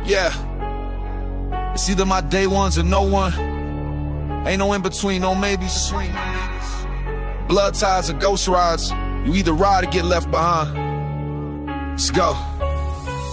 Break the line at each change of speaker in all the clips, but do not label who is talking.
Yeah, it's either my day ones or no one. Ain't no in between, no maybes. Blood ties or ghost rides. You either ride or get left behind. Let's go.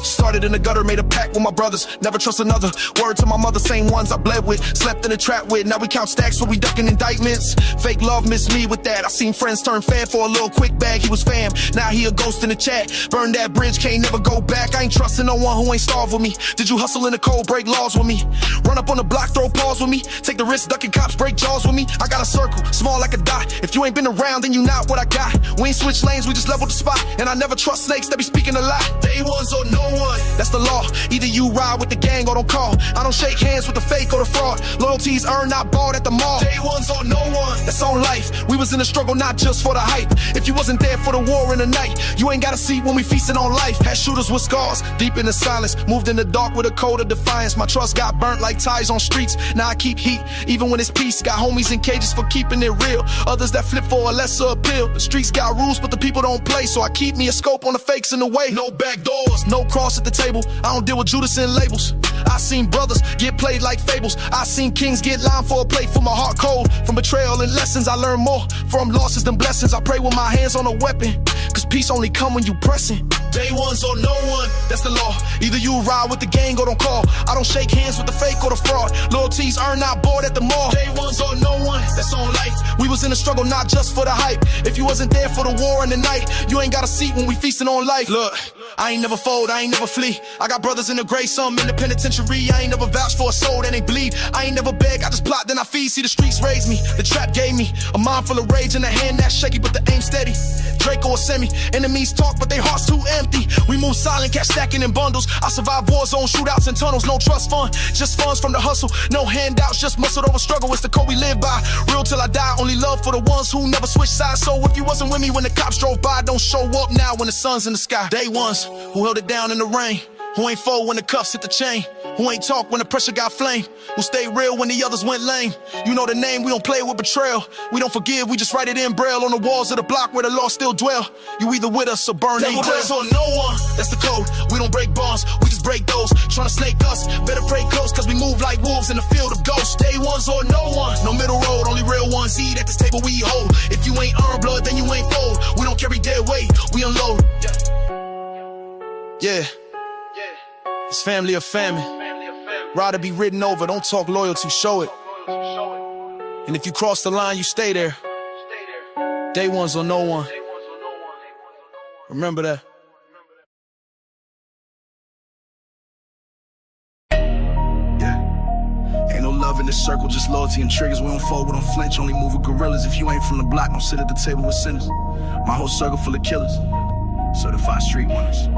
Started in the gutter, made a pact with my brothers. Never trust another. Word to my mother, same ones I bled with. Slept in a trap with. Now we count stacks when we ducking indictments. Fake love missed me with that. I seen friends turn fan for a little quick bag. He was fam, now he a ghost in the chat. Burn that bridge, can't never go back. I ain't trusting no one who ain't starved with me. Did you hustle in the cold, break laws with me? Run up on the block, throw paws with me. Take the risk, ducking cops, break jaws with me. I got a circle, small like a dot. If you ain't been around, then you not what I got. We ain't switch lanes, we just leveled the spot. And I never trust snakes that be speaking a lie. Day ones or no one, that's the law. Either you ride with the gang or don't call. I don't shake hands with the fake or the fraud. Loyalties earned, not bought at the mall. Day ones or no one, that's on life. We was in the struggle, not just for the hype. If you wasn't there for the war in the night, you ain't got a seat when we feasting on life. Had shooters with scars, deep in the silence. Moved in the dark with a code of defiance. My trust got burnt like tires on streets. Now I keep heat, even when it's peace. Got homies in cages for keeping it real. Others that flip for a lesser appeal. The streets got rules, but the people don't play. So I keep me a scope on the fakes in the way. No back doors, no cross at the table. I don't deal with Judas and labels. I seen brothers get played like fables. I seen kings get lined for a plate. For my heart cold, from betrayal and lessons I learn more from losses than blessings. I pray with my hands on a weapon, cause peace only come when you pressing. Day ones or no one, that's the law. Either you ride with the gang or don't call. I don't shake hands with the fake or the fraud. Loyalties earned, not bought at the mall. Day ones or no one, that's on life. We was in the struggle, not just for the hype. If you wasn't there for the war in the night, you ain't got a seat when we feasting on life. Look, I ain't never fold, I ain't never flee. I got brothers in the grave, some in the penitentiary. I ain't never vouched for a soul that ain't bleed. I ain't never beg, I just plot, then I feed. See the streets raised me, the trap gave me a mind full of rage and a hand that's shaky, but the aim steady. Draco or semi, enemies talk, but their hearts too empty. We move silent, cash stacking in bundles. I survive war zone, shootouts and tunnels. No trust fund, just funds from the hustle. No handouts, just muscled over struggle. It's the code we live by, real till I die. Only love for the ones who never switch sides. So if you wasn't with me when the cops drove by, don't show up now when the sun's in the sky. Day ones, who held it down in the rain. Who ain't fold when the cuffs hit the chain. Who ain't talk when the pressure got flame. Who stayed real when the others went lame. You know the name, we don't play with betrayal. We don't forgive, we just write it in braille on the walls of the block where the law still dwell. You either with us or burn in hell. Or no one, that's the code. We don't break bonds, we just break those. Tryna snake us, better pray close, cause we move like wolves in the field of ghosts. Day ones or no one, no middle road, only real ones eat at this table we hold. If you ain't earned blood, then you ain't fold. We don't carry dead weight, we unload. Yeah. It's family or famine. Rather be written over, don't talk loyalty, show it. And if you cross the line, you stay there. Day ones or no one. Remember that. Yeah. Ain't no love in this circle, just loyalty and triggers. We don't fold, we don't flinch, only move with gorillas. If you ain't from the block, don't sit at the table with sinners. My whole circle full of killers, certified street winners.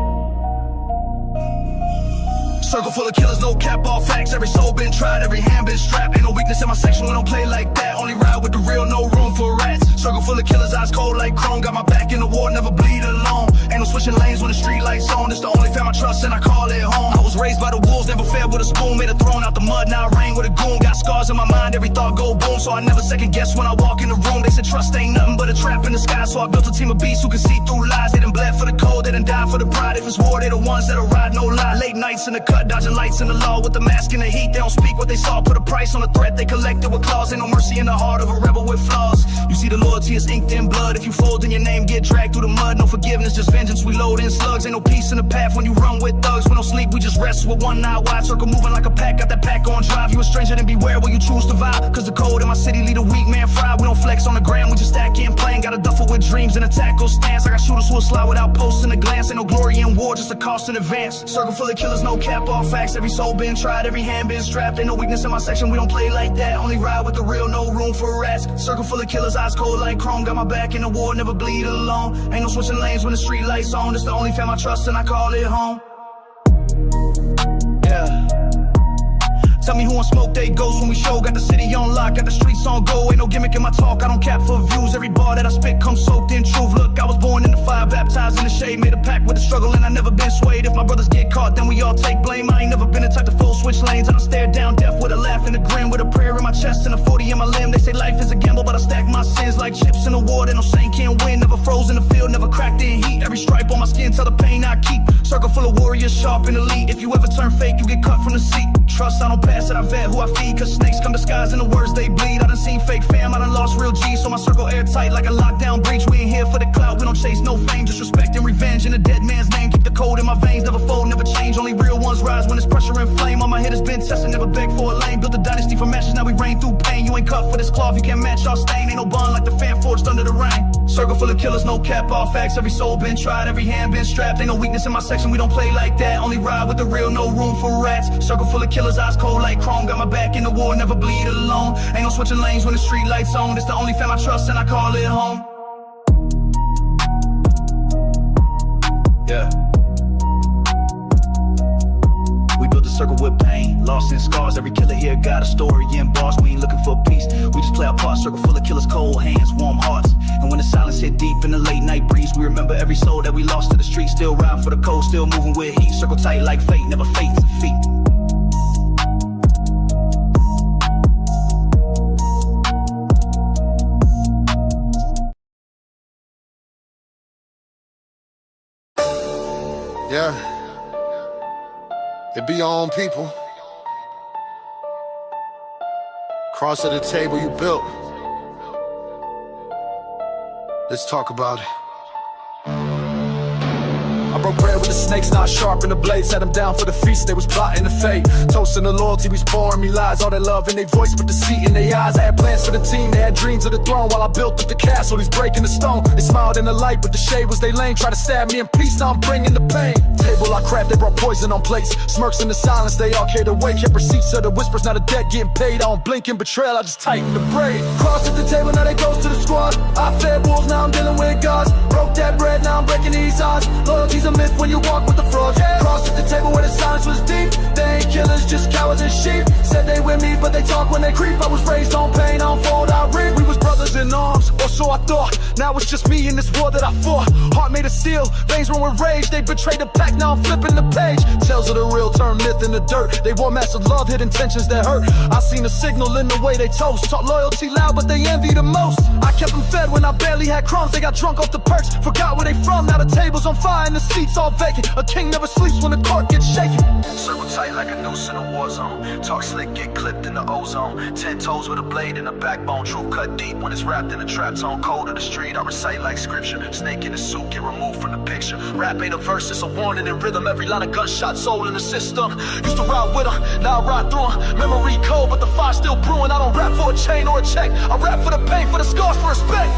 Circle full of killers, no cap, all facts. Every soul been tried, every hand been strapped. Ain't no weakness in my section, we don't play like that. Only ride with the real, no room for rats. Circle full of killers, eyes cold like chrome. Got my back in the war, never bleed alone. Ain't no switching lanes when the street lights on. It's the only fam I trust and I call it home. I was raised by the wolves, never fed with a spoon. Made a throne out the mud, now I reign with a goon. Got scars in my mind, every thought go boom. So I never second guess when I walk in the room. They said trust ain't nothing but a trap in the sky. So I built a team of beasts who can see through lies. They done bled for the code, they done died for the pride. If it's war, they the ones that'll ride, no lie. Late nights in the cut, dodging lights in the law. With the mask and the heat, they don't speak what they saw. Put a price on the threat they collected with claws. Ain't no mercy in the heart of a rebel with flaws. You see the loyalty is inked in blood. If you fold in your name, get dragged through the mud. No forgiveness, just vengeance, we load in slugs. Ain't no peace in the path when you run with thugs. We don't sleep, we just rest with one eye wide. Circle moving like a pack, got that pack on drive. You a stranger, then beware where you choose to vibe. Cause the code in my city lead a weak man fried. We don't flex on the gram, we just stack in playing. Got a duffel with dreams and a tackle stance. I got shooters who will slide without posting a glance. Ain't no glory in war, just a cost in advance. Circle full of killers, no cap, all facts. Every soul been tried, every hand been strapped. Ain't no weakness in my section, we don't play like that. Only ride with the real, no room for rats. Circle full of killers, eyes cold like chrome. Got my back in the war, never bleed alone. Ain't no switching lanes when the street lights on. It's the only fam I trust and I call it home. Yeah.
Tell me who on smoke, they ghost when we show. Got the city on lock, got the streets on go. Ain't no gimmick in my talk, I don't cap for views. Every bar that I spit comes soaked in truth. Look, I was born in the fire, baptized in the shade. Made a pact with the struggle and I never been swayed. If my brothers get caught, then we all take blame. I ain't never been the type to full switch lanes. I don't stare down death with a laugh and a grin, with a prayer in my chest and a 40 in my limb. They say life is a gamble, but I stack my sins like chips in a war that no saint can win. Never froze in the field, never cracked in heat. Every stripe on my skin tell the pain I keep. Circle full of warriors, sharp and elite. If you ever turn fake, you get cut from the seat. Trust, I don't pass it, I vet who I feed. Cause snakes come disguised in the words they bleed. I done seen fake fam, I done lost real G. So my circle airtight like a lockdown breach. We ain't here for the clout, we don't chase no fame. Just respect and revenge in a dead man's name. Keep the code in my veins, never fold, never change. Only real ones rise when there's pressure and flame. All my hitters been tested, never beg for a lane. Built a dynasty from ashes, now we reign through pain. You ain't cut for this cloth, you can't match our stain. Ain't no bond like the fan forged under the rain. Circle full of killers, no cap, all facts. Every soul been tried, every hand been strapped. Ain't no weakness in my section, we don't play like that. Only ride with the real, no room for rats. Circle full of killers, eyes cold like chrome. Got my back in the war, never bleed alone. Ain't no switching lanes when the street lights on. It's the only fam I trust and I call it home. Yeah. We built a circle with pain, lost in scars. Every killer here got a story in bars. We ain't looking for peace, we just play our part. Circle full of killers, cold hands, warm hearts. And when the silence hit deep in the late night breeze, we remember every soul that we lost to the street. Still ride for the cold, still moving with heat. Circle tight like fate, never fate to defeat.
Yeah, it be your own people. Cross at the table you built. Let's talk about it.
I broke bread with the snakes, not sharpen the blades. Set them down for the feast, they was plotting the fate. Toasting the loyalty, was pouring me lies. All that love in their voice, but deceit in their eyes. I had plans for the team, they had dreams of the throne. While I built up the castle, he's breaking the stone. They smiled in the light, but the shade was they lane. Tried to stab me in peace, now I'm bringing the pain. Table I craft, they brought poison on plates. Smirks in the silence, they all carried away. Kept receipts of the whispers, now the dead getting paid. I don't blink in betrayal, I just tighten the braid. Crossed at the table, now they goes to the squad. I fed wolves, now I'm dealing with gods. Broke that bread, now I'm breaking these odds. Loyalty's a myth when you walk with the frauds. Crossed at the table where the silence was deep. They ain't killers, just cowards and sheep. Said they with me, but they talk when they creep. I was raised on pain, I don't fold, I reap. We was brothers in arms, or so I thought. Now it's just me in this war that I fought. Heart made of steel, veins run with rage. They betrayed the pack, now I'm flipping the page. Tales of the real turn myth in the dirt. They wore masks of love, hid intentions that hurt. I seen a signal in the way they toast. Taught loyalty loud, but they envy the most. I kept them fed when I barely had crumbs. They got drunk off the perks, forgot where they from. Now the table's on fire and the seats all vacant. A king never sleeps when the court gets shaken. Circle tight like a noose in a war zone. Talk slick, get clipped in the ozone. 10 toes with a blade and a backbone. Truth cut deep when it's wrapped in a trap tone. Cold of the street, I recite like scripture. Snake in the suit, get removed from the picture. Rap ain't a verse, it's a warning in rhythm. Every line of gunshot, soul in the system. Used to ride with her, now I ride through her. Memory cold, but the fire still brewing. I don't rap for a chain or a check. I rap for the pain, for the scars, for respect.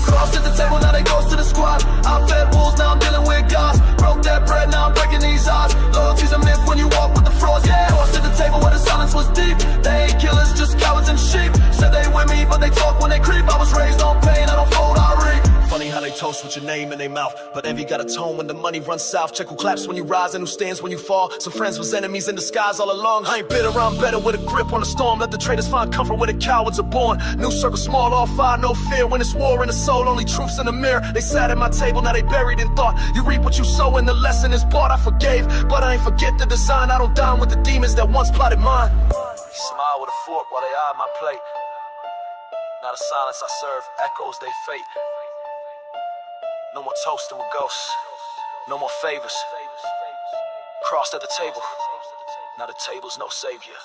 Crossed at the table, now they goes to the squad. I fed wolves, now I'm dealing with gods. Broke that bread, now I'm breaking these odds. Loyalty's a myth when you walk with the frauds. Yeah, crossed at the table where the silence was deep. They ain't killers, just cowards and sheep. Said they with me, but they talk when they creep. I was raised on pain, I don't fold, I reap. Funny how they toast with your name in their mouth, but envy got a tone when the money runs south. Check who claps when you rise and who stands when you fall. Some friends was enemies in disguise all along. I ain't bitter, I'm better with a grip on the storm. Let the traitors find comfort where the cowards are born. New circle, small, all fire, no fear. When it's war in the soul, only truths in the mirror. They sat at my table, now they buried in thought. You reap what you sow and the lesson is bought. I forgave, but I ain't forget the design. I don't dine with the demons that once plotted mine. He smiled with a fork while they eyed my plate. Now the silence I serve echoes they fate. No more toasting with ghosts, no more favors. Crossed at the table, now the table's no savior.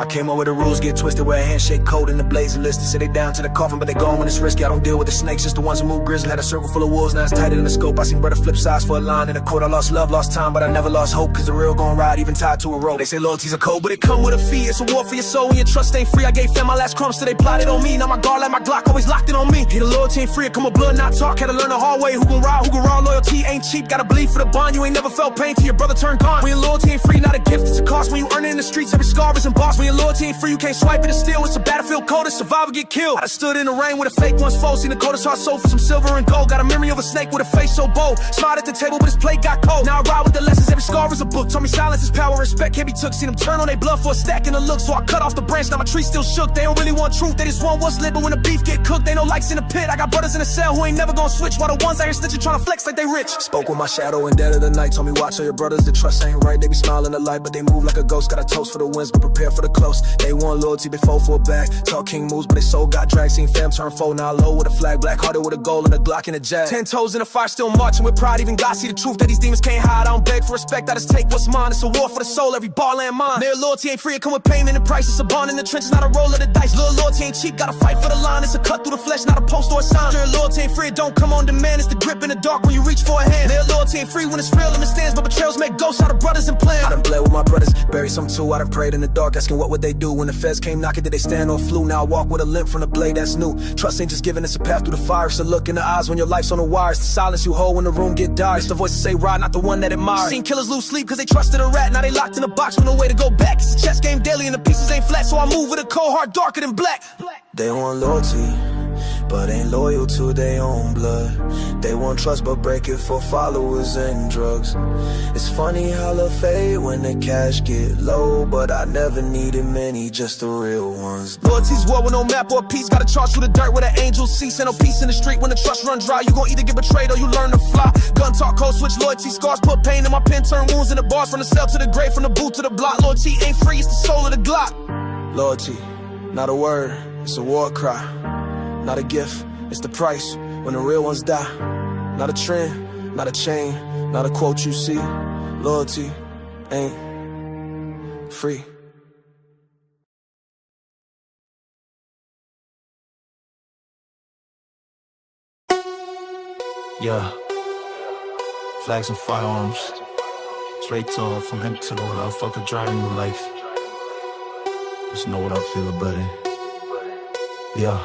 I came up with the rules, get twisted with a handshake code and the blazing list. They say they down to the coffin, but they gone when it's risky. I don't deal with the snakes, just the ones who move grizzly. Had a circle full of wolves, now it's tighter than the scope. I seen brother flip sides for a line in the court. I lost love, lost time, but I never lost hope, cause the real gon' ride, even tied to a rope. They say loyalty's a code, but it come with a fee. It's a war for your soul and your trust ain't free. I gave fam my last crumbs till they plotted on me. Now my guard like my Glock always locked in on me. Hey, the loyalty ain't free, it come with blood, not talk. Had to learn the hard way, who gon' ride, who gon' raw. Loyalty ain't cheap, gotta bleed for the bond. You ain't never felt pain till your brother turned gone. When your loyalty ain't free, not a gift, it's a cost. When you earn it in the streets, every scar is embossed. When your loyalty ain't free, you can't swipe it and steal. It's a battlefield code, it's survive or get killed. I done stood in the rain with a fake one's foe. Seen the coldest heart sold for some silver and gold. Got a memory of a snake with a face so bold. Smiled at the table, but his plate got cold. Now I ride with the lessons, every scar is a book. Told me silence is power, respect can't be took. Seen them turn on their blood for a stack in the look. So I cut off the branch, now my tree still shook. They don't really want truth, they just want what's lit. But when the beef get cooked, they no likes in the pit. I got brothers in the cell who ain't never gonna switch, while the ones out here snitching trying to flex like they rich. Spoke with my shadow in dead of the night. Told me watch all your brothers, the trust ain't right. They be smiling the light, but they move like a ghost. Got a toast for the wins, but prepare for the close. They want loyalty, they fold for a bag. Talk king moves, but they soul got dragged. Seen fam turn foe, now low with a flag. Black hearted with a goal and a Glock and a jag. 10 toes in the fire, still marching with pride. Even God see the truth that these demons can't hide. I don't beg for respect, I just take what's mine. It's a war for the soul, every bar land mine. Their loyalty ain't free, it come with payment and price. It's a bond in the trenches, not a roll of the dice. Little loyalty ain't cheap, gotta fight for the line. It's a cut through the flesh, not a post or a sign. Their loyalty ain't free, it don't come on demand. It's the grip in the dark when you reach for a hand. Their loyalty ain't free when it's real and it stands, but betrayals make ghosts out of brothers and plans. I done bled with my brothers, buried some too. I done prayed in the dark, asking what would they do when the feds came knocking. Did they stand or flew? Now I walk with a limp from the blade that's new. Trust ain't just giving, it's a path through the fire. It's a look in the eyes when your life's on the wire. It's the silence you hold when the room get dark. It's the voice that say ride, not the one that admire. Seen killers lose sleep cause they trusted a rat. Now they locked in a box with no way to go back. It's a chess game daily and the pieces ain't flat. So I move with a cold heart darker than black. They want loyalty, but ain't loyal to their own blood. They want trust but break it for followers and drugs. It's funny how love fade when the cash get low, but I never needed many, just the real ones. Loyalty's war with no map or a piece. Gotta charge through the dirt where the angels cease. Ain't no peace in the street when the trust run dry. You gon' either get betrayed or you learn to fly. Gun talk, code switch, loyalty scars. Put pain in my pen, turn wounds into bars. From the cell to the grave, from the boot to the block. Loyalty ain't free, it's the soul of the Glock. Loyalty, not a word, it's a war cry. Not a gift, it's the price when the real ones die. Not a trend, not a chain, not a quote you see. Loyalty ain't free.
Yeah, flags and firearms. Straight talk from him to the world. Fuck a driving your life. Just know what I feel about it. Yeah.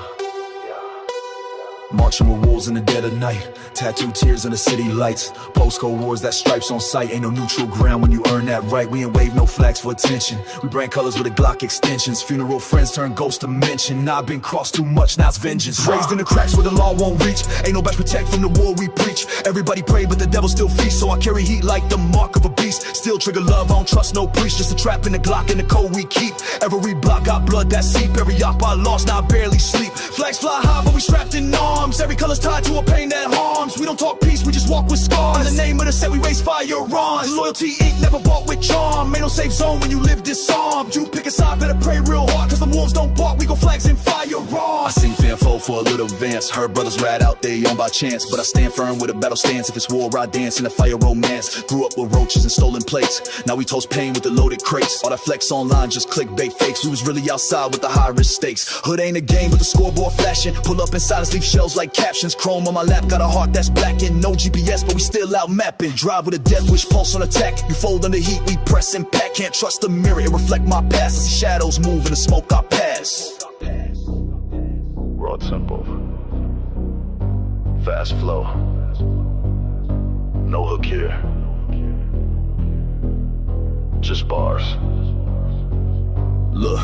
Marching with wolves in the dead of night. Tattooed tears in the city lights. Postcode wars, that stripes on sight. Ain't no neutral ground when you earn that right. We ain't wave no flags for attention. We brand colors with a Glock extensions. Funeral friends turn ghost to mention. Nah, I've been crossed too much, now it's vengeance. Raised in the cracks where the law won't reach. Ain't no best protect from the war we preach. Everybody pray but the devil still feasts. So I carry heat like the mark of a beast. Still trigger love, I don't trust no priest. Just a trap in the Glock and the code we keep. Every block got blood that seep. Every op I lost, now I barely sleep. Flags fly high but we strapped in arms. Every color's tied to a pain that harms. We don't talk peace, we just walk with scars. In the name of the set we raise firearms. Loyalty ain't never bought with charm. Ain't no safe zone when you live disarmed. You pick a side, better pray real hard, cause the wolves don't bark, we go flags and firearms. I seen fan foe for a little advance. Heard brothers rat out, they on by chance. But I stand firm with a battle stance. If it's war, I dance in a fire romance. Grew up with roaches and stolen plates. Now we toast pain with the loaded crates. All that flex online, just clickbait fakes. We was really outside with the high risk stakes. Hood ain't a game with the scoreboard flashing. Pull up in silence, leave shells like captions. Chrome on my lap, got a heart that's black and no GPS, but we still out mapping. Drive with a death wish, pulse on attack. You fold under heat, we press and pack. Can't trust the mirror, it reflect my past. I see shadows move in the smoke I pass. Raw tempo, fast flow, no hook here, just bars. Look,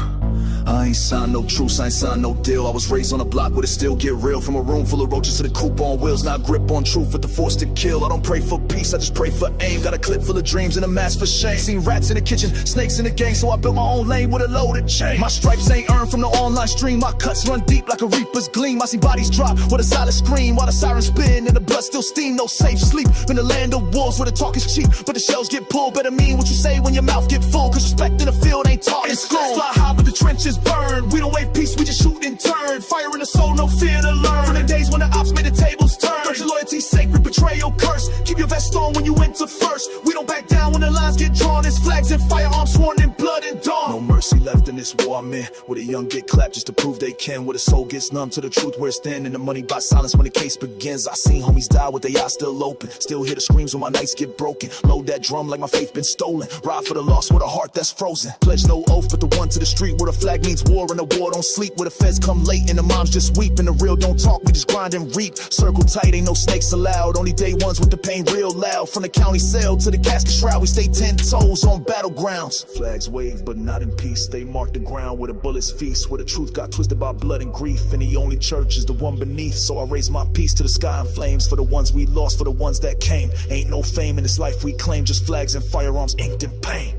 I ain't signed no truce, I ain't signed no deal. I was raised on a block where it still get real. From a room full of roaches to the coupe on wheels. Now I grip on truth with the force to kill. I don't pray for peace, I just pray for aim. Got a clip full of dreams and a mask for shame. Seen rats in the kitchen, snakes in the gang, so I built my own lane with a loaded chain. My stripes ain't earned from the online stream. My cuts run deep like a reaper's gleam. I see bodies drop with a silent scream while the sirens spin and the blood still steam. No safe sleep in the land of wolves where the talk is cheap, but the shells get pulled. Better mean what you say when your mouth get full, cause respect in the field ain't taught in school. Fly high but the trenches burn. We don't wave peace, we just shoot and turn. Fire in the soul, no fear to learn. From the days when the ops made the tables turn. Don't your loyalty sacred, betrayal curse. Keep your vest on when you enter first. We don't back down when the lines get drawn. It's flags and firearms sworn in blood and dawn. No mercy. mercy left in this war I'm in. Where the young get clapped just to prove they can. Where the soul gets numb to the truth where it's thin, and the money buys silence when the case begins. I seen homies die with their eyes still open. Still hear the screams when my nights get broken. Load that drum like my faith been stolen. Ride for the lost with a heart that's frozen. Pledge no oath but the one to the street where the flag means war and the war don't sleep. Where the feds come late and the moms just weep and the real don't talk, we just grind and reap. Circle tight, ain't no snakes allowed. Only day ones with the pain real loud. From the county cell to the casket shroud, we stay 10 toes on battlegrounds. Flags wave but not in peace. They mark the ground where the bullets feast. Where the truth got twisted by blood and grief. And the only church is the one beneath. So I raise my peace to the sky in flames. For the ones we lost, for the ones that came. Ain't no fame in this life we claim. Just flags and firearms inked in pain.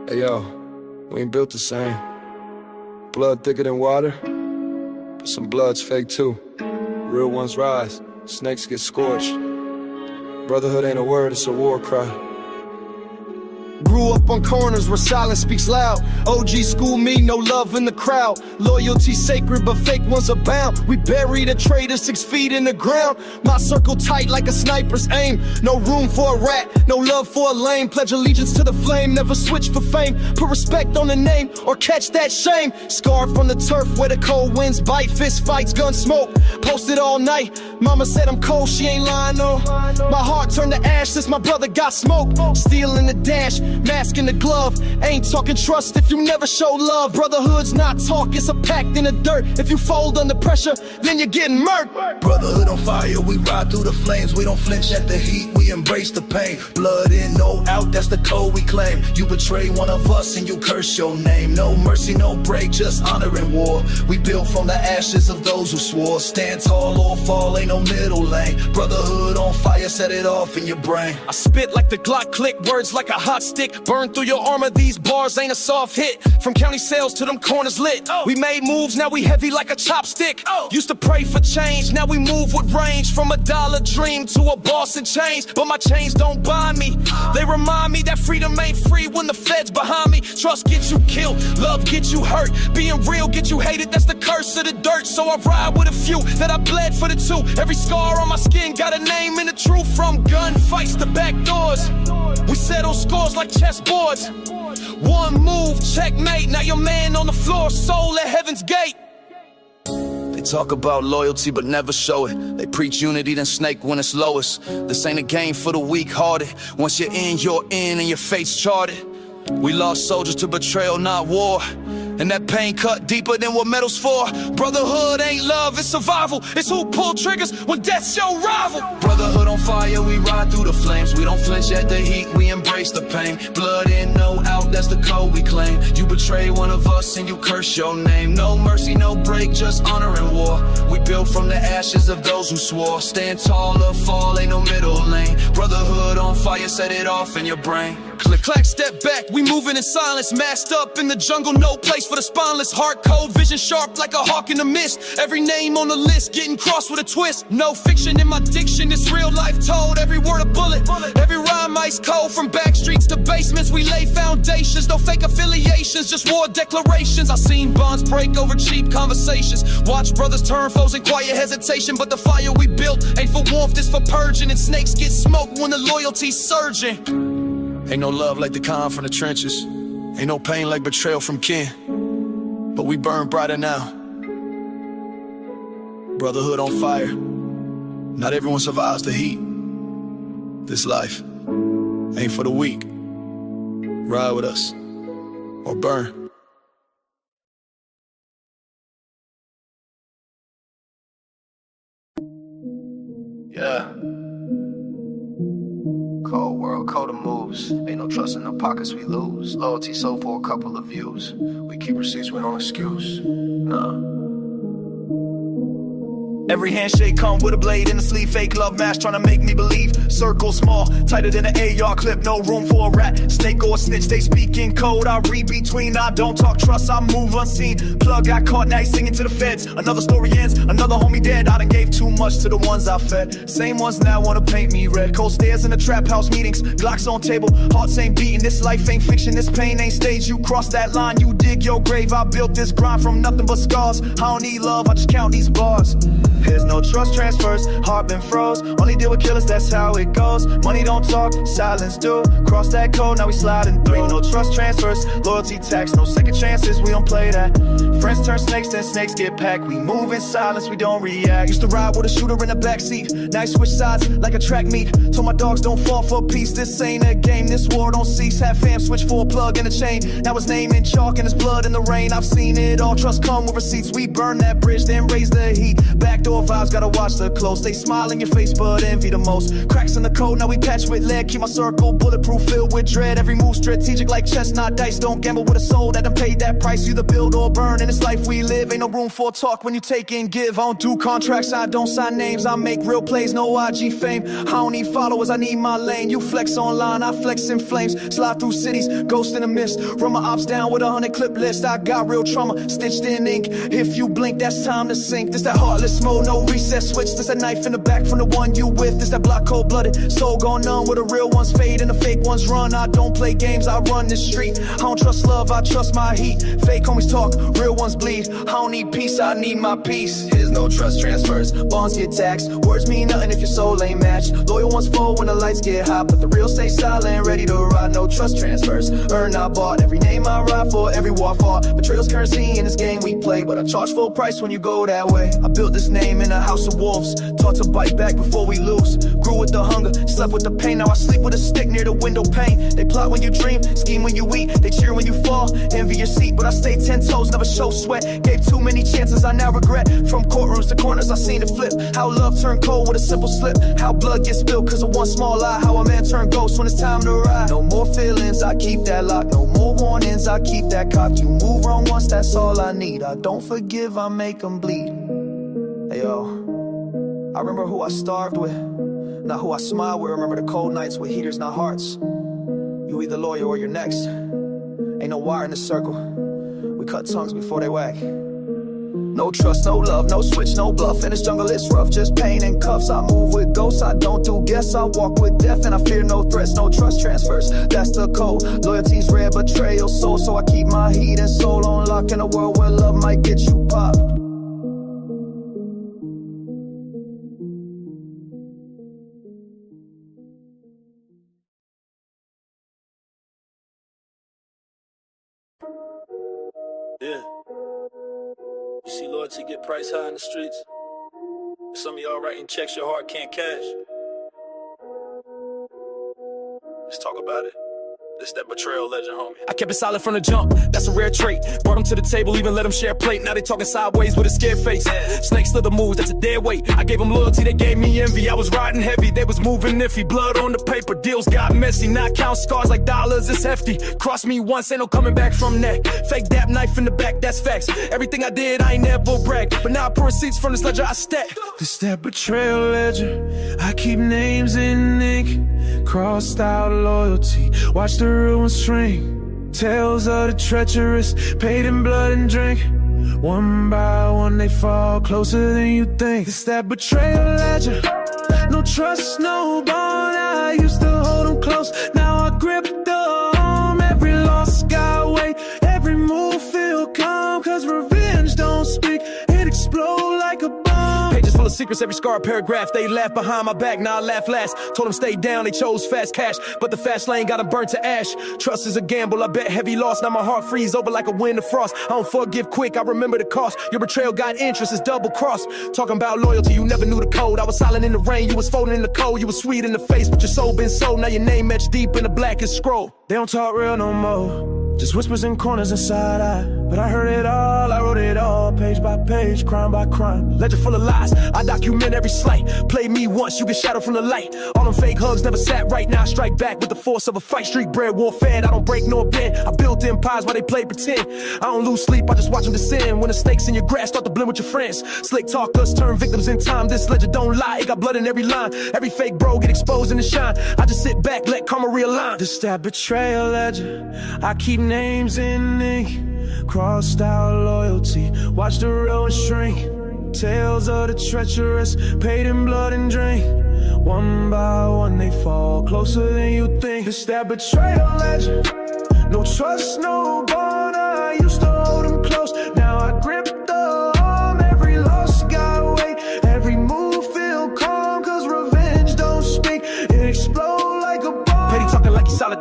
Hey yo, we ain't built the same. Blood thicker than water, but some blood's fake too. Real ones rise, snakes get scorched. Brotherhood ain't a word, it's a war cry.
Grew up on corners where silence speaks loud. OG school me, no love in the crowd. Loyalty sacred, but fake ones abound. We buried a traitor 6 feet in the ground. My circle tight like a sniper's aim. No room for a rat, no love for a lame. Pledge allegiance to the flame, never switch for fame. Put respect on the name, or catch that shame. Scarred from the turf where the cold winds bite. Fist fights, gun smoke, posted all night. Mama said I'm cold, she ain't lying, no. My heart turned to ash since my brother got smoked. Steel in the dash, mask in the glove. Ain't talking trust if you never show love. Brotherhood's not talk, it's a pact in the dirt. If you fold under pressure, then you're getting murked.
Brotherhood on fire, we ride through the flames. We don't flinch at the heat, we embrace the pain. Blood in, no out, that's the code we claim. You betray one of us and you curse your name. No mercy, no break, just honor and war. We built from the ashes of those who swore. Stand tall or fall, ain't no middle lane. Brotherhood on fire, set it off in your brain.
I spit like the Glock click, words like a hot stick. Burn through your armor, these bars ain't a soft hit. From county sales to them corners lit. We made moves, now we heavy like a chopstick. Used to pray for change, now we move with range. From a dollar dream to a boss and change. But my chains don't bind me. They remind me that freedom ain't free when the feds behind me. Trust gets you killed, love gets you hurt. Being real gets you hated, that's the curse of the dirt. So I ride with a few that I bled for the two. Every scar on my skin got a name and a truth. From gunfights to back doors, we settle scores like chessboards. One move, checkmate, now your man on the floor, soul at heaven's gate.
They talk about loyalty but never show it. They preach unity then snake when it's lowest. This ain't a game for the weak-hearted. Once you're in, you're in and your fate's charted. We lost soldiers to betrayal, not war. And that pain cut deeper than what metal's for. Brotherhood ain't love, it's survival. It's who pull triggers when death's your rival. Brotherhood on fire, we ride through the flames. We don't flinch at the heat, we embrace the pain. Blood in, no out, that's the code we claim. You betray one of us and you curse your name. No mercy, no break, just honor and war. We built from the ashes of those who swore. Stand tall or fall, ain't no middle lane. Brotherhood on fire, set it off in your brain.
Click, clack, step back, we moving in silence. Masked up in the jungle, no place for the spineless. Heart cold, vision sharp like a hawk in the mist. Every name on the list getting crossed with a twist. No fiction in my diction, it's real life told. Every word a bullet, every rhyme ice cold. From back streets to basements, we lay foundations. No fake affiliations, just war declarations. I seen bonds break over cheap conversations. Watch brothers turn foes in quiet hesitation. But the fire we built ain't for warmth, it's for purging. And snakes get smoked when the loyalty's surging.
Ain't no love like the calm from the trenches. Ain't no pain like betrayal from kin. But we burn brighter now. Brotherhood on fire. Not everyone survives the heat. This life ain't for the weak. Ride with us or burn. Yeah. Cold world, colder moves. Ain't no trust in the pockets we lose. Loyalty sold for a couple of views. We keep receipts with no excuse. Nah.
Every handshake come with a blade in the sleeve. Fake love mask trying to make me believe. Circle small, tighter than an AR clip. No room for a rat, snake or a snitch. They speak in code, I read between. I don't talk trust, I move unseen. Plug got caught, now he's singing to the feds. Another story ends, another homie dead. I done gave too much to the ones I fed. Same ones now wanna paint me red. Cold stairs in the trap house meetings. Glocks on table, hearts ain't beating. This life ain't fiction, this pain ain't stage. You cross that line, you dig your grave. I built this grind from nothing but scars. I don't need love, I just count these bars. Here's no trust transfers, heart been froze. Only deal with killers, that's how it goes. Money don't talk, silence do. Cross that code, now we sliding through. No trust transfers, loyalty tax, no second chances, we don't play that. Friends turn snakes, then snakes get packed. We move in silence, we don't react. Used to ride with a shooter in the backseat. Now I switch sides like a track meet. Told my dogs don't fall for a piece. This ain't a game, this war don't cease. Have fam switch for a plug and a chain. Now his name in chalk and his blood in the rain. I've seen it all, trust come with receipts. We burn that bridge, then raise the heat. Backdoor vibes, gotta watch the close. They smile in your face, but envy the most. Cracks in the code, now we patch with lead. Keep my circle bulletproof, filled with dread. Every move strategic like chess, not dice. Don't gamble with a soul that done paid that price. You either build or burn, in this life we live. Ain't no room for talk when you take and give. I don't do contracts, I don't sign names. I make real plays, no IG fame. I don't need followers, I need my lane. You flex online, I flex in flames. Slide through cities, ghost in the mist. Run my ops down with 100 clip list. I got real trauma, stitched in ink. If you blink, that's time to sink. This that heartless mode, no reset switch. This that knife in the back from the one you with. This that block cold-blooded, soul gone numb. Where the real ones fade and the fake ones run. I don't play games, I run this street. I don't trust love, I trust my heat. Fake homies talk, real ones bleed. I don't need peace, I need my peace. Here's no trust transfers, bonds get taxed. Words mean nothing if your soul ain't matched. Loyal ones fall when the lights get hot, but the real stay silent, ready to ride. No trust transfers, earn not bought. Every name I ride for, every war I fought. Betrayal's currency in this game we play, but I charge full price when you go that way. I built this name in a house of wolves, taught to bite back before we lose. Grew with the hunger, slept with the pain. Now I sleep with a stick near the window pane. They plot when you dream, scheme when you eat. They cheer when you fall, envy your seat. But I stay 10 toes, never show sweat. Gave too many chances I now regret. From courtrooms to corners I seen it flip. How love turned cold with a simple slip. How blood gets spilled cause of one small lie. How a man turned ghost when it's time to ride. No more feelings, I keep that locked. No more warnings, I keep that cocked. You move wrong once, that's all I need. I don't forgive, I make them bleed. Hey yo, I remember who I starved with, not who I smiled with. Remember the cold nights with heaters, not hearts. You either loyal or you're next. Ain't no wire in the circle. We cut tongues before they wag. No trust, no love, no switch, no bluff. In this jungle it's rough, just pain and cuffs. I move with ghosts, I don't do guests. I walk with death and I fear no threats. No trust transfers, that's the code. Loyalty's rare, betrayal soul. So I keep my heat and soul on lock in a world where love might get you popped.
Yeah. You see loyalty get priced high in the streets. Some of y'all writing checks your heart can't cash. Let's talk about it. This that betrayal legend, homie.
I kept it solid from the jump, that's a rare trait. Brought them to the table, even let them share a plate. Now they talking sideways with a scared face. Snakes still the moves, that's a dead weight. I gave them loyalty, they gave me envy. I was riding heavy, they was moving iffy. Blood on the paper, deals got messy. Not count scars like dollars, it's hefty. Cross me once, ain't no coming back from that. Fake dap knife in the back, that's facts. Everything I did, I ain't never bragged. But now I pour receipts from this ledger I stack.
This that betrayal ledger, I keep names in ink. Crossed out loyalty, watch the real ones shrink. Tales of the treacherous, paid in blood and drink. One by one they fall closer than you think. It's that betrayal ledger, no trust, no bond. I used to hold them close, now I grip the arm. Every loss got weight, every move feel calm. Cause revenge don't speak, it explode like a bomb.
Pages full of secrets, every scar a paragraph. They laugh behind my back, now I laugh last. Told them stay down, they chose fast cash. But the fast lane got them burnt to ash. Trust is a gamble, I bet heavy loss. Now my heart freeze over like a wind of frost. I don't forgive quick, I remember the cost. Your betrayal got interest, it's double cross. Talking about loyalty, you never knew the code. I was silent in the rain, you was folding in the cold. You was sweet in the face, but your soul been sold. Now your name etched deep in the blackest scroll.
They don't talk real no more, just whispers in corners inside eye. But I heard it all, I wrote it all, page by page, crime by crime.
Ledger full of lies, I document every slight. Play me once, you get shadowed from the light. All them fake hugs never sat right. Now I strike back with the force of a fight. Street bred, war fed, I don't break nor bend. I build empires while they play pretend. I don't lose sleep, I just watch them descend. When the snakes in your grass start to blend with your friends. Slick talkers turn victims in time. This ledger don't lie, it got blood in every line. Every fake bro get exposed in the shine. I just sit back, let karma realign.
This that betrayal ledger, I keep names in ink. Crossed out loyalty, watch the real ones shrink. Tales of the treacherous, paid in blood and drink. One by one they fall closer than you think. It's that betrayal ledger, no trust, no bond. I used to hold them close, now I grip the arm. Every loss got weight, every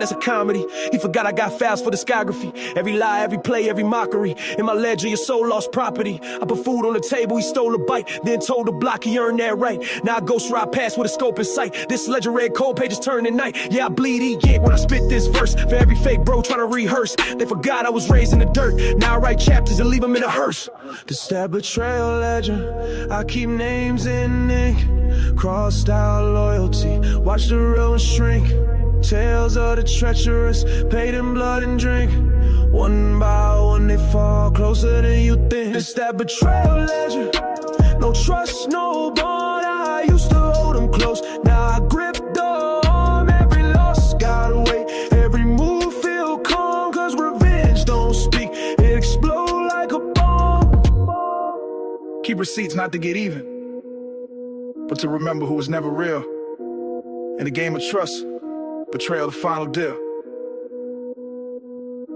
that's a comedy. He forgot I got files for discography. Every lie, every play, every mockery. In my ledger, your soul lost property. I put food on the table, he stole a bite. Then told the block he earned that right. Now I ghost ride past with a scope in sight. This ledger read cold pages turn at night. Yeah, I bleed ink when I spit this verse. For every fake bro trying to rehearse. They forgot I was raised in the dirt. Now I write chapters and leave them in a hearse. This that betrayal ledger, I keep names in ink. Crossed out loyalty, watch the real one shrink. Tales of the treacherous, paid in blood and drink. One by one they fall closer than you think. This that betrayal ledger, no trust, no bond. I used to hold them close, now I grip the arm. Every loss gotta wait, every move feel calm. Cause revenge don't speak, it explode like a bomb.
Keep receipts not to get even, but to remember who was never real. In the game of trust, betrayal the final deal.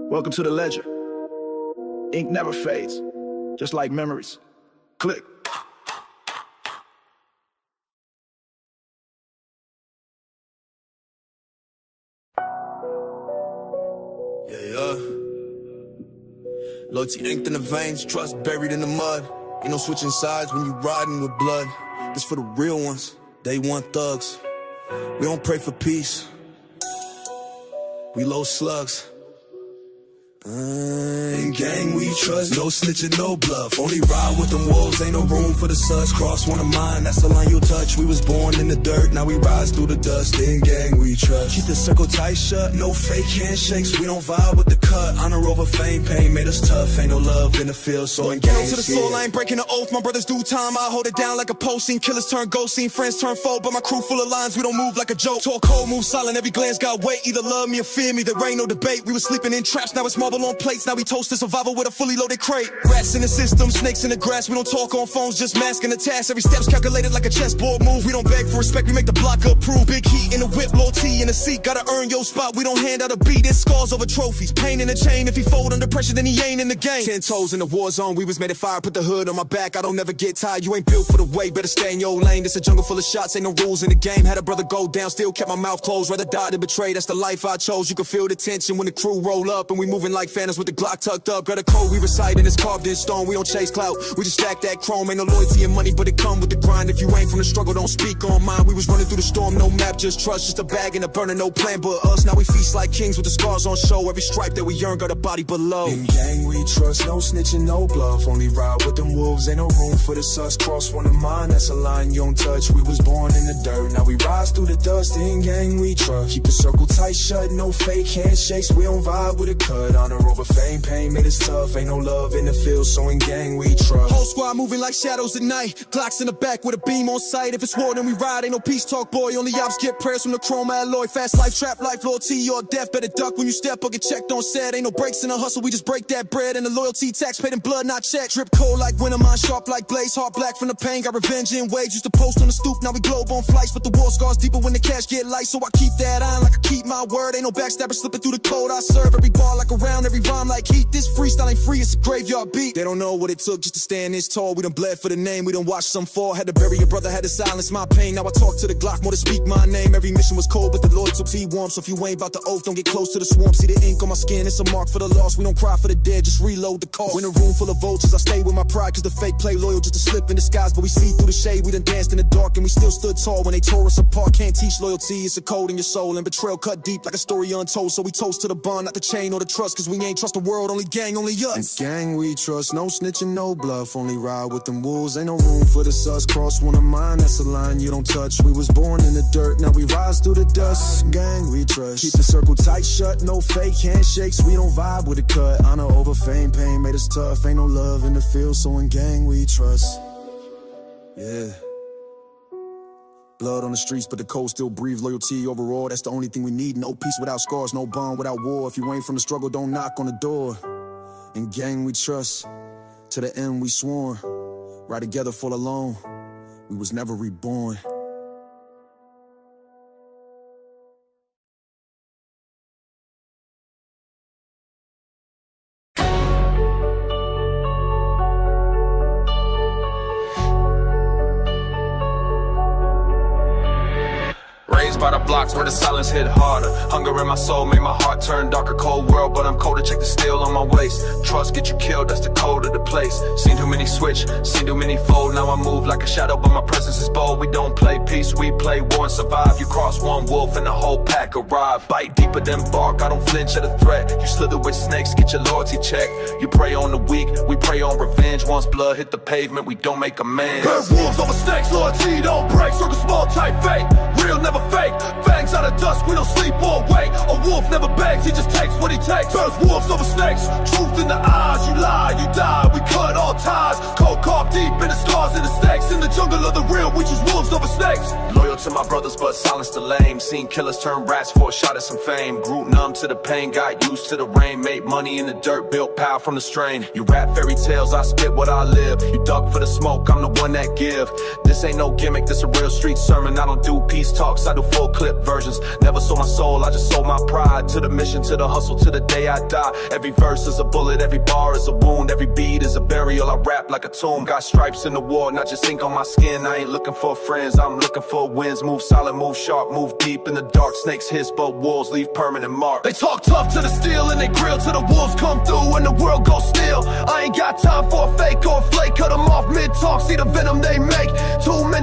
Welcome to the ledger. Ink never fades, just like memories. Click.
Yeah. Loyalty inked in the veins, trust buried in the mud. Ain't no switching sides when you riding with blood. This for the real ones, day one thugs. We don't pray for peace, we load slugs. In gang we trust, no snitching, no bluff. Only ride with them wolves, ain't no room for the suds. Cross one of mine, that's the line you'll touch. We was born in the dirt, now we rise through the dust. In gang we trust. Keep the circle tight shut, no fake handshakes. We don't vibe with the cut. Honor over fame, pain made us tough. Ain't no love in the field, so in gang to the soul, I ain't breaking the oath. My brothers do time, I hold it down like a post. Seen killers turn ghost, seen friends turn foe. But my crew full of lines, we don't move like a joke. Talk cold, move silent, every glance got weight. Either love me or fear me, there ain't no debate. We was sleeping in traps, now it's marble on plates. Now we toast to survival with a fully loaded crate. Rats in the system, snakes in the grass. We don't talk on phones, just masking the task. Every step's calculated like a chessboard move. We don't beg for respect, we make the block approve. Big heat in the whip, low T in the seat. Gotta earn your spot, we don't hand out a beat. It's scars over trophies, pain in the chain. If he fold under pressure, then he ain't in the game. 10 toes in the war zone, we was made of fire. Put the hood on my back, I don't never get tired. You ain't built for the way, better stay in your lane. This a jungle full of shots, ain't no rules in the game. Had a brother go down, still kept my mouth closed. Rather die than betray, that's the life I chose. You can feel the tension when the crew roll up. And we moving like phantoms with the Glock tucked up. Got a code we recite and it's carved in stone. We don't chase clout, we just stack that chrome. Ain't no loyalty and money, but it come with the grind. If you ain't from the struggle, don't speak on mine. We was running through the storm, no map, just trust. Just a bag and a burner, no plan but us. Now we feast like kings with the scars on show. Every stripe that we earn got a body below. In gang we trust, no snitching, no bluff. Only ride with them wolves, ain't no room for the sus. Cross one of mine, that's a line you don't touch. We was born in the dirt, now we rise through the dust. In gang we trust, keep the circle tight shut. No fake handshakes, we don't vibe with a cut. Honor over fame, pain made us tough. Ain't no love in the field, so in gang we trust. Whole squad moving like shadows at night. Glocks in the back with a beam on sight. If it's war then we ride, ain't no peace talk boy. Only ops get prayers from the chrome alloy. Fast life, trap life, loyalty or death. Better duck when you step or get checked on set. Ain't no breaks in the hustle, we just break that bread. And the loyalty tax paid in blood, not check. Drip cold like winter, mind sharp like blaze. Heart black from the pain, got revenge in waves. Used to post on the stoop, now we globe on flights. But the war scars deeper when the cash get light. So I keep that on like I keep my word. Ain't no backstabber slipping through the code I serve. Every bar like a round, every rhyme like heat. This freestyle ain't free, it's a graveyard beat. They don't know what it took just to stand this tall. We done bled for the name, we done watched some fall. Had to bury your brother, had to silence my pain. Now I talk to the Glock more to speak my name. Every mission was cold, but the loyalty warm. So if you ain't about the oath, don't get close to the swamp. See the ink on my skin, it's a mark for the lost. We don't cry for the dead, just reload the cost. In a room full of vultures, I stay with my pride. Cause the fake play loyal just to slip in disguise. But we see through the shade, we done danced in the dark. And we still stood tall when they tore us apart. Can't teach loyalty, it's a code in your soul. And betrayal cut deep like a story untold. So we toast to the bond, not the chain or the trust. Cause we ain't trust the world, only gang, only us. In gang we trust, no snitching, no bluff. Only ride with them wolves, ain't no room for the sus. Cross one of mine, that's a line you don't touch. We was born in the dirt, now we rise through the dust. Gang we trust, keep the circle tight shut. No fake handshakes, we don't vibe with a cut. Honor over fame, pain made us tough. Ain't no love in the field, so in gang we trust. Yeah. Blood on the streets, but the cold still breathe. Loyalty overall, that's the only thing we need. No peace without scars, no bond without war. If you ain't from the struggle, don't knock on the door. In gang we trust, to the end we sworn. Ride together full alone, we was never reborn.
Raised by the
blocks where the silence hit harder. Hunger in my soul made my heart turn darker. Cold world, but I'm colder. Check the steel on my waist. Trust get you killed, that's the code of the place. Seen too many switch, seen too many fold. Now I move like a shadow, but my presence is bold. We don't play peace, we play war and survive. You cross one wolf and the whole pack arrive. Bite deeper than bark, I don't flinch at a threat. You slither with snakes, get your loyalty checked. You prey on the weak, we prey on revenge. Once blood hit the pavement, we don't make amends.
Herd wolves over snakes, loyalty don't break. Circle small, tight fate, real never fake. Fangs out of dusk, we don't sleep or wake. A wolf never begs, he just takes what he takes. Herd wolves over snakes, truth in the eyes. You lie, you die, we cut all ties. Cold carved deep in the stars and the stakes. In the jungle of the real, we choose wolves over snakes.
Loyal to my brothers, but silence the lame. Seen killers turn rats for a shot at some fame. Grew numb to the pain, got used to the rain. Made money in the dirt, built power from the strain. You rap fairy tales, I spit what I live. You duck for the smoke, I'm the one that give. This ain't no gimmick, this a real street sermon. I don't do peace talks, I do full clip versions. Never sold my soul, I just sold my pride. To the mission, to the hustle, to the day I die. Every verse is a bullet, every bar is a wound. Every beat is a burial, I rap like a tomb. Got stripes in the war, not just ink on my skin. I ain't looking for friends, I'm looking for wins. Move solid, move sharp, move deep in the dark. Snakes hiss, but wolves leave permanent marks.
They talk tough to the steel and they grill till the wolves come through and the world goes still. I ain't got time for a fake or a flake. Cut them off mid-talk, see the venom they make. Too many